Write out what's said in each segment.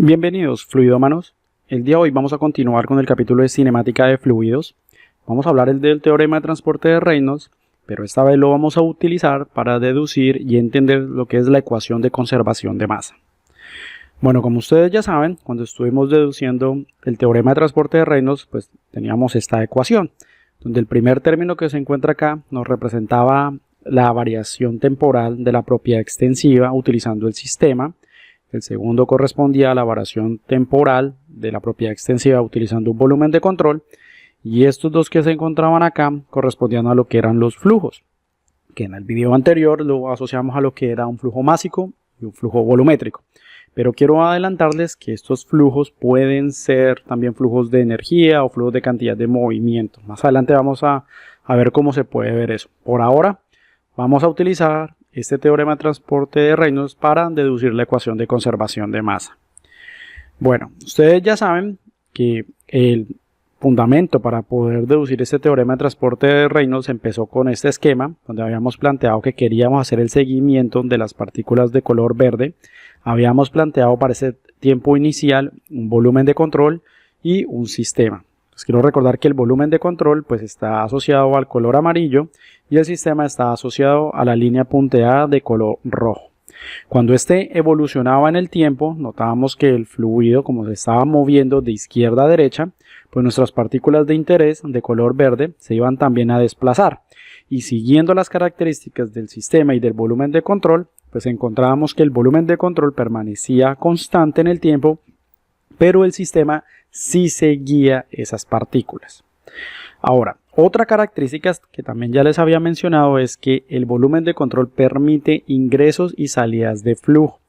Bienvenidos fluidómanos. El día de hoy vamos a continuar con el capítulo de cinemática de fluidos. Vamos a hablar del teorema de transporte de Reynolds, pero esta vez lo vamos a utilizar para deducir y entender lo que es la ecuación de conservación de masa. Bueno, como ustedes ya saben, cuando estuvimos deduciendo el teorema de transporte de Reynolds, pues teníamos esta ecuación, donde el primer término que se encuentra acá nos representaba la variación temporal de la propiedad extensiva utilizando el sistema. El segundo correspondía a la variación temporal de la propiedad extensiva utilizando un volumen de control. Y estos dos que se encontraban acá correspondían a lo que eran los flujos, que en el video anterior lo asociamos a lo que era un flujo másico y un flujo volumétrico. Pero quiero adelantarles que estos flujos pueden ser también flujos de energía o flujos de cantidad de movimiento. Más adelante vamos a ver cómo se puede ver eso. Por ahora vamos a utilizar este teorema de transporte de Reynolds para deducir la ecuación de conservación de masa. Bueno, ustedes ya saben que el fundamento para poder deducir este teorema de transporte de Reynolds empezó con este esquema, donde habíamos planteado que queríamos hacer el seguimiento de las partículas de color verde. Habíamos planteado para ese tiempo inicial un volumen de control y un sistema. Les quiero recordar que el volumen de control pues está asociado al color amarillo y el sistema está asociado a la línea punteada de color rojo. Cuando este evolucionaba en el tiempo, notábamos que el fluido, como se estaba moviendo de izquierda a derecha, pues nuestras partículas de interés de color verde se iban también a desplazar. Y siguiendo las características del sistema y del volumen de control, pues encontrábamos que el volumen de control permanecía constante en el tiempo, pero el sistema sí seguía esas partículas. Ahora, otra característica que también ya les había mencionado es que el volumen de control permite ingresos y salidas de flujo.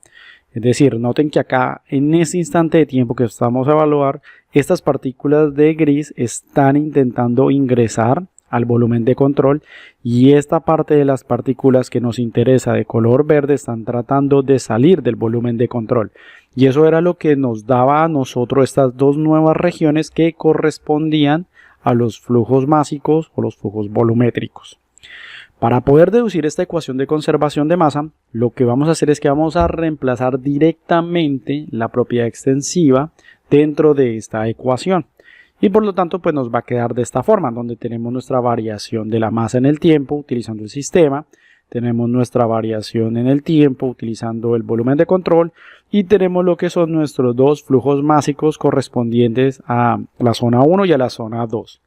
Es decir, noten que acá en ese instante de tiempo que estamos a evaluar, estas partículas de gris están intentando ingresar al volumen de control y esta parte de las partículas que nos interesa de color verde están tratando de salir del volumen de control. Y eso era lo que nos daba a nosotros estas dos nuevas regiones que correspondían a los flujos másicos o los flujos volumétricos. Para poder deducir esta ecuación de conservación de masa, lo que vamos a hacer es que vamos a reemplazar directamente la propiedad extensiva dentro de esta ecuación. Y por lo tanto pues nos va a quedar de esta forma, donde tenemos nuestra variación de la masa en el tiempo utilizando el sistema, tenemos nuestra variación en el tiempo utilizando el volumen de control y tenemos lo que son nuestros dos flujos másicos correspondientes a la zona 1 y a la zona 2.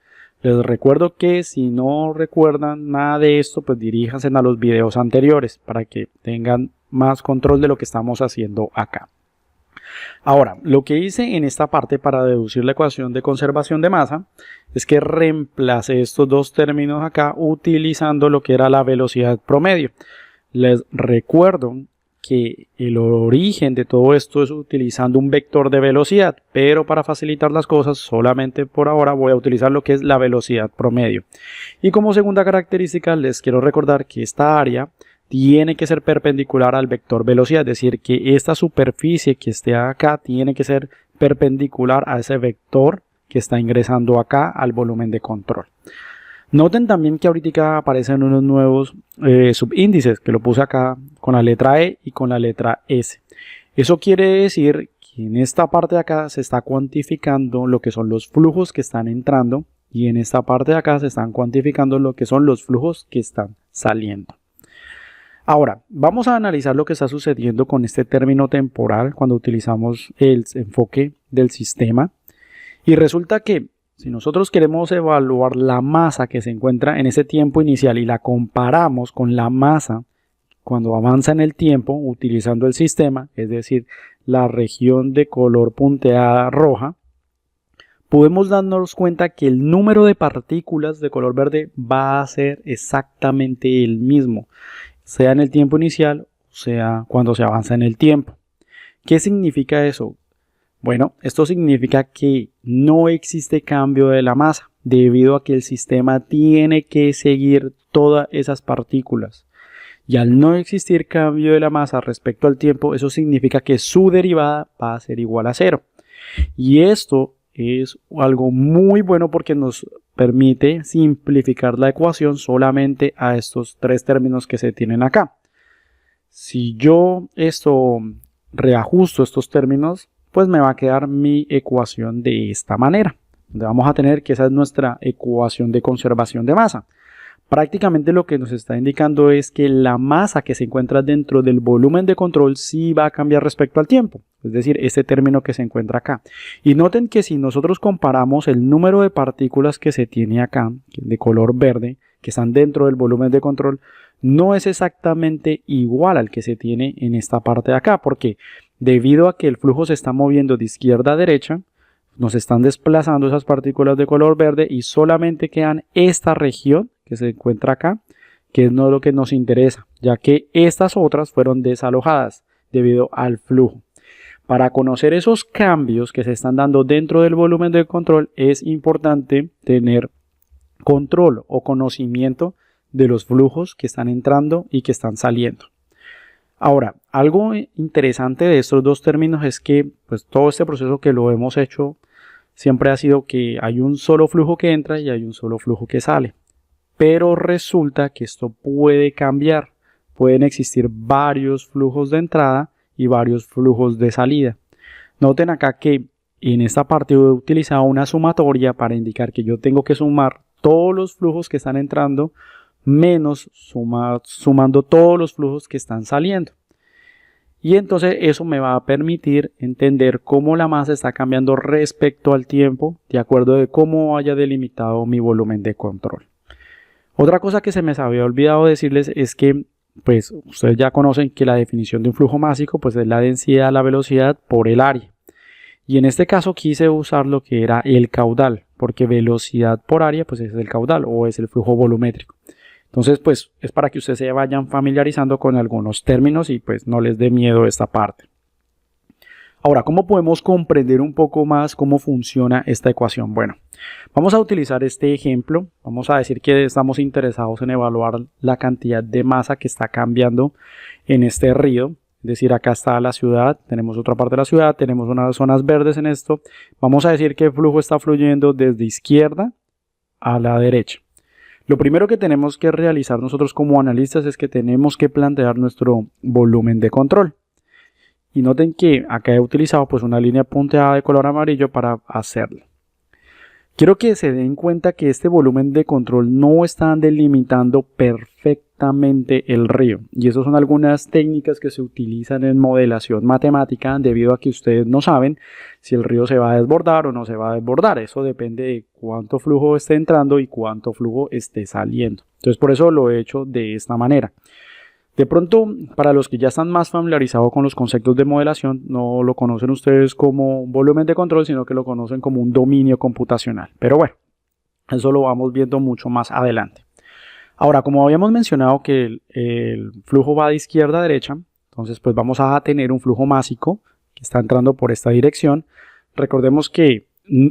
Les recuerdo que si no recuerdan nada de esto, pues diríjanse a los videos anteriores para que tengan más control de lo que estamos haciendo acá. Ahora, lo que hice en esta parte para deducir la ecuación de conservación de masa es que reemplacé estos dos términos acá utilizando lo que era la velocidad promedio. Les recuerdo que el origen de todo esto es utilizando un vector de velocidad, pero para facilitar las cosas solamente por ahora voy a utilizar lo que es la velocidad promedio. Y como segunda característica les quiero recordar que esta área tiene que ser perpendicular al vector velocidad, es decir, que esta superficie que esté acá tiene que ser perpendicular a ese vector que está ingresando acá al volumen de control. Noten también que ahorita aparecen unos nuevos subíndices que lo puse acá con la letra E y con la letra S. Eso quiere decir que en esta parte de acá se está cuantificando lo que son los flujos que están entrando y en esta parte de acá se están cuantificando lo que son los flujos que están saliendo. Ahora, vamos a analizar lo que está sucediendo con este término temporal cuando utilizamos el enfoque del sistema. Y resulta que si nosotros queremos evaluar la masa que se encuentra en ese tiempo inicial y la comparamos con la masa cuando avanza en el tiempo utilizando el sistema, es decir, la región de color punteada roja, podemos darnos cuenta que el número de partículas de color verde va a ser exactamente el mismo, sea en el tiempo inicial o sea cuando se avanza en el tiempo. ¿Qué significa eso? Bueno, esto significa que no existe cambio de la masa debido a que el sistema tiene que seguir todas esas partículas. Y al no existir cambio de la masa respecto al tiempo, eso significa que su derivada va a ser igual a 0. Y esto es algo muy bueno porque nos permite simplificar la ecuación solamente a estos tres términos que se tienen acá. Si yo reajusto estos términos, pues me va a quedar mi ecuación de esta manera, donde vamos a tener que esa es nuestra ecuación de conservación de masa. Prácticamente lo que nos está indicando es que la masa que se encuentra dentro del volumen de control sí va a cambiar respecto al tiempo, es decir, este término que se encuentra acá. Y noten que si nosotros comparamos el número de partículas que se tiene acá, de color verde, que están dentro del volumen de control, no es exactamente igual al que se tiene en esta parte de acá, porque debido a que el flujo se está moviendo de izquierda a derecha, nos están desplazando esas partículas de color verde y solamente quedan esta región que se encuentra acá, que es no lo que nos interesa, ya que estas otras fueron desalojadas debido al flujo. Para conocer esos cambios que se están dando dentro del volumen de control es importante tener control o conocimiento de los flujos que están entrando y que están saliendo. Ahora, algo interesante de estos dos términos es que pues, todo este proceso que lo hemos hecho siempre ha sido que hay un solo flujo que entra y hay un solo flujo que sale. Pero resulta que esto puede cambiar. Pueden existir varios flujos de entrada y varios flujos de salida. Noten acá que en esta parte he utilizado una sumatoria para indicar que yo tengo que sumar todos los flujos que están entrando menos sumando todos los flujos que están saliendo. Y entonces eso me va a permitir entender cómo la masa está cambiando respecto al tiempo de acuerdo de cómo haya delimitado mi volumen de control. Otra cosa que se me había olvidado decirles es que pues ustedes ya conocen que la definición de un flujo másico pues es la densidad, la velocidad por el área. Y en este caso quise usar lo que era el caudal, porque velocidad por área pues es el caudal o es el flujo volumétrico. Entonces, pues es para que ustedes se vayan familiarizando con algunos términos y pues no les dé miedo esta parte. Ahora, ¿cómo podemos comprender un poco más cómo funciona esta ecuación? Bueno, vamos a utilizar este ejemplo. Vamos a decir que estamos interesados en evaluar la cantidad de masa que está cambiando en este río. Es decir, acá está la ciudad, tenemos otra parte de la ciudad, tenemos unas zonas verdes en esto. Vamos a decir que el flujo está fluyendo desde izquierda a la derecha. Lo primero que tenemos que realizar nosotros como analistas es que tenemos que plantear nuestro volumen de control. Y noten que acá he utilizado pues una línea punteada de color amarillo para hacerlo. Quiero que se den cuenta que este volumen de control no está delimitando perfectamente el río. Y esas son algunas técnicas que se utilizan en modelación matemática debido a que ustedes no saben si el río se va a desbordar o no se va a desbordar. Eso depende de cuánto flujo esté entrando y cuánto flujo esté saliendo. Entonces por eso lo he hecho de esta manera. De pronto, para los que ya están más familiarizados con los conceptos de modelación, no lo conocen ustedes como volumen de control, sino que lo conocen como un dominio computacional. Pero bueno, eso lo vamos viendo mucho más adelante. Ahora, como habíamos mencionado que el flujo va de izquierda a derecha, entonces pues vamos a tener un flujo másico que está entrando por esta dirección. Recordemos que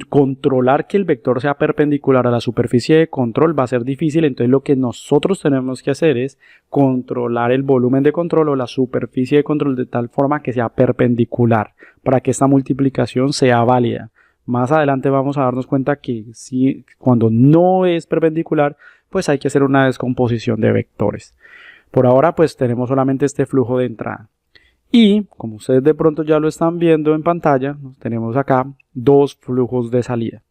controlar que el vector sea perpendicular a la superficie de control va a ser difícil, entonces lo que nosotros tenemos que hacer es controlar el volumen de control o la superficie de control de tal forma que sea perpendicular para que esta multiplicación sea válida. Más adelante vamos a darnos cuenta que si, cuando no es perpendicular, pues hay que hacer una descomposición de vectores. Por ahora pues tenemos solamente este flujo de entrada. Y como ustedes de pronto ya lo están viendo en pantalla, tenemos acá dos flujos de salida.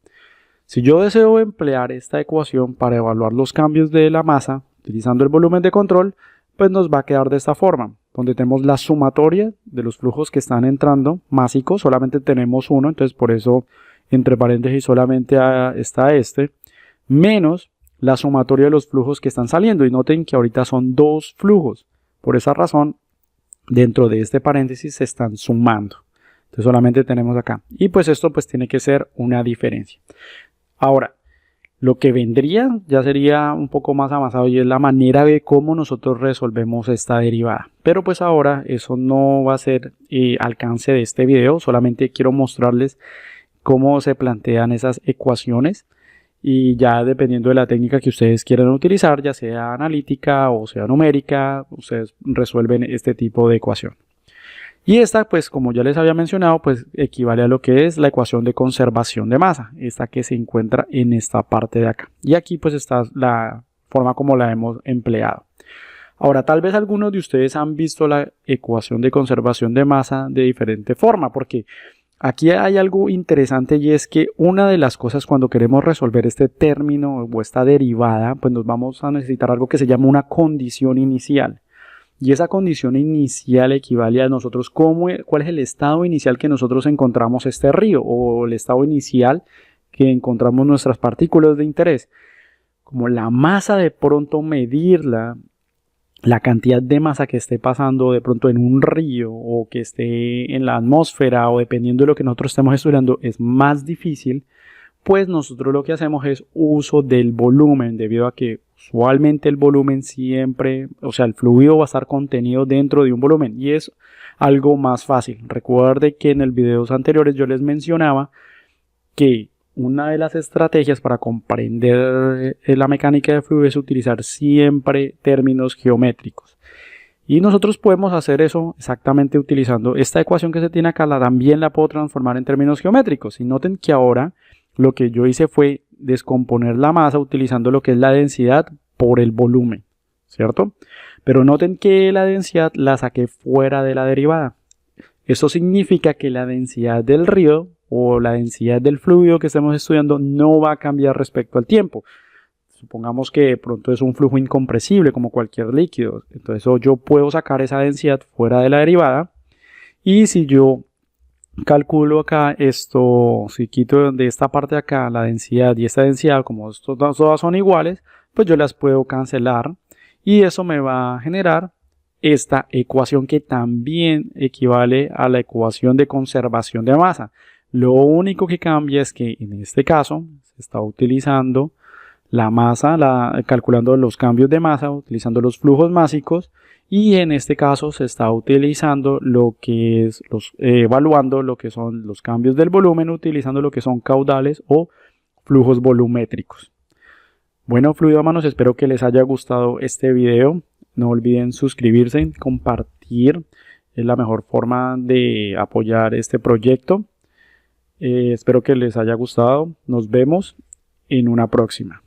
Si yo deseo emplear esta ecuación para evaluar los cambios de la masa utilizando el volumen de control, pues nos va a quedar de esta forma, donde tenemos la sumatoria de los flujos que están entrando másicos, solamente tenemos uno, entonces por eso entre paréntesis solamente está este, menos la sumatoria de los flujos que están saliendo. Y noten que ahorita son dos flujos, por esa razón dentro de este paréntesis se están sumando. Entonces solamente tenemos acá. Y pues esto pues tiene que ser una diferencia. Ahora, lo que vendría ya sería un poco más avanzado y es la manera de cómo nosotros resolvemos esta derivada. Pero pues ahora eso no va a ser alcance de este video. Solamente quiero mostrarles cómo se plantean esas ecuaciones. Y ya dependiendo de la técnica que ustedes quieran utilizar, ya sea analítica o sea numérica, ustedes resuelven este tipo de ecuación. Y esta, pues como ya les había mencionado, pues equivale a lo que es la ecuación de conservación de masa, esta que se encuentra en esta parte de acá. Y aquí pues está la forma como la hemos empleado. Ahora, tal vez algunos de ustedes han visto la ecuación de conservación de masa de diferente forma, porque Aquí hay algo interesante y es que una de las cosas cuando queremos resolver este término o esta derivada, pues nos vamos a necesitar algo que se llama una condición inicial. Y esa condición inicial equivale a nosotros cuál es el estado inicial que nosotros encontramos este río o el estado inicial que encontramos nuestras partículas de interés. Como la masa de pronto medirla, la cantidad de masa que esté pasando de pronto en un río o que esté en la atmósfera o dependiendo de lo que nosotros estemos estudiando es más difícil, pues nosotros lo que hacemos es uso del volumen, debido a que usualmente el volumen siempre, o sea, el fluido va a estar contenido dentro de un volumen y es algo más fácil. Recuerde que en el videos anteriores yo les mencionaba que una de las estrategias para comprender la mecánica de fluido es utilizar siempre términos geométricos. Y nosotros podemos hacer eso exactamente utilizando esta ecuación que se tiene acá, también la puedo transformar en términos geométricos. Y noten que ahora lo que yo hice fue descomponer la masa utilizando lo que es la densidad por el volumen, ¿cierto? Pero noten que la densidad la saqué fuera de la derivada. Eso significa que la densidad del río o la densidad del fluido que estemos estudiando no va a cambiar respecto al tiempo. Supongamos que de pronto es un flujo incompresible como cualquier líquido. Entonces yo puedo sacar esa densidad fuera de la derivada. Y si yo calculo acá esto, si quito de esta parte de acá la densidad y esta densidad, como todas son iguales, pues yo las puedo cancelar. Y eso me va a generar esta ecuación que también equivale a la ecuación de conservación de masa. Lo único que cambia es que en este caso se está utilizando la masa, calculando los cambios de masa, utilizando los flujos másicos, y en este caso se está utilizando lo que es evaluando lo que son los cambios del volumen, utilizando lo que son caudales o flujos volumétricos. Bueno, fluidómanos, espero que les haya gustado este video. No olviden suscribirse, compartir, es la mejor forma de apoyar este proyecto. Espero que les haya gustado. Nos vemos en una próxima.